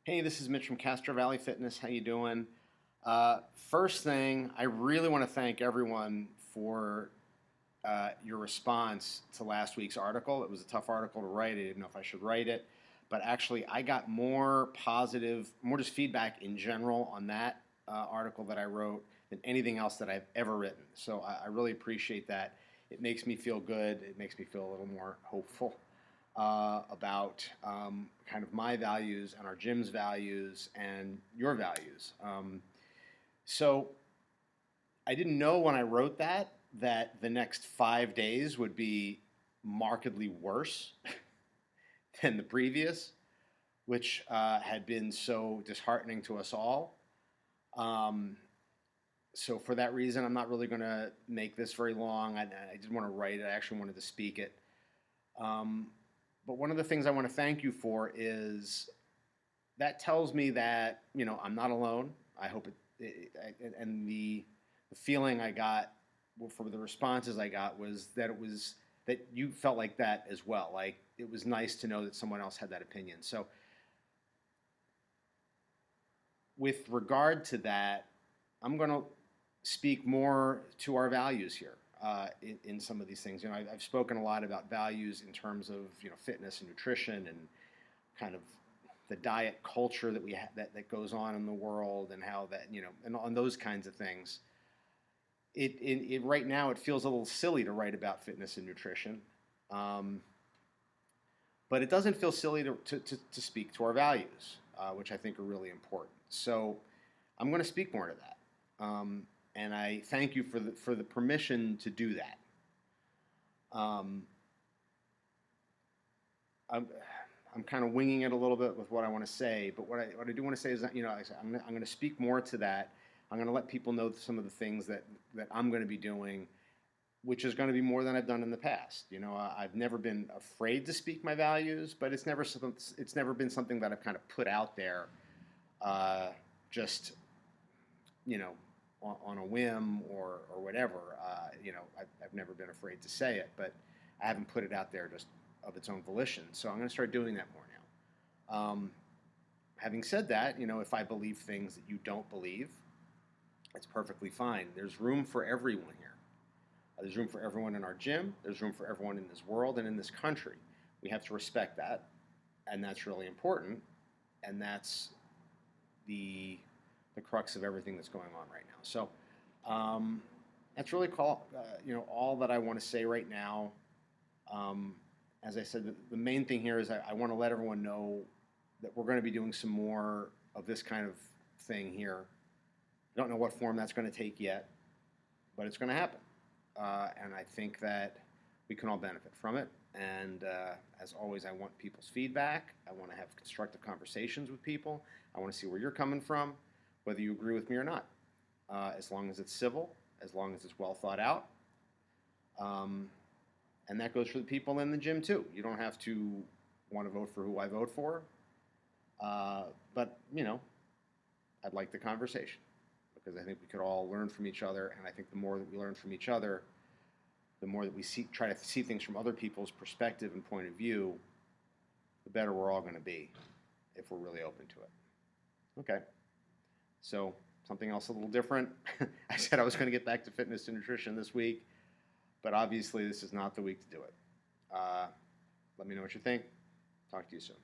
Hey, this is Mitch from Castro Valley Fitness. How you doing? First thing, I really want to thank everyone for your response to last week's article. It was a tough article to write. I didn't know if I should write it, but actually, I got more positive, more just feedback in general on that article that I wrote than anything else that I've ever written. So I really appreciate that. It makes me feel good. It makes me feel a little more hopeful about kind of my values and our gym's values and your values. So I didn't know when I wrote that the next 5 days would be markedly worse than the previous, which had been so disheartening to us all. Um, so for that reason, I'm not really going to make this very long. I didn't want to write it. I actually wanted to speak it. Um, but one of the things I want to thank you for is that tells me that I'm not alone. I hope and the feeling I got from the responses I got was that you felt like that as well. Like it was nice to know that someone else had that opinion. So with regard to that, I'm going to speak more to our values here in some of these things. I've spoken a lot about values in terms of fitness and nutrition and kind of the diet culture that that goes on in the world and how that and on those kinds of things. It right now it feels a little silly to write about fitness and nutrition, um, but it doesn't feel silly to speak to our values, which I think are really important. So I'm going to speak more to that, and I thank you for the permission to do that. Um, I'm, I'm kind of winging it a little bit with what I want to say, but what I do want to say is that I'm going to speak more to that. I'm going to let people know some of the things that I'm going to be doing, which is going to be more than I've done in the past. I've never been afraid to speak my values, but it's never been something that I've kind of put out there, just you know on a whim or whatever. I've never been afraid to say it, but I haven't put it out there just of its own volition. So I'm going to start doing that more now. Having said that, if I believe things that you don't believe, it's perfectly fine. There's room for everyone here. There's room for everyone in our gym. There's room for everyone in this world and in this country. We have to respect that, and that's really important. And that's the the crux of everything that's going on right now. So um, that's really all that I want to say right now. Um, as I said, the main thing here is I want to let everyone know that we're going to be doing some more of this kind of thing here. I don't know what form that's going to take yet, but it's going to happen. And I think that we can all benefit from it. And as always, I want people's feedback. I want to have constructive conversations with people. I want to see where you're coming from, whether you agree with me or not. As long as it's civil, as long as it's well thought out. Um, and that goes for the people in the gym too. You don't have to want to vote for who I vote for, but I'd like the conversation because I think we could all learn from each other, and I think the more that we learn from each other, the more that we try to see things from other people's perspective and point of view, the better we're all going to be if we're really open to it. Okay, so something else a little different. I said I was going to get back to fitness and nutrition this week, but obviously this is not the week to do it. Let me know what you think. Talk to you soon.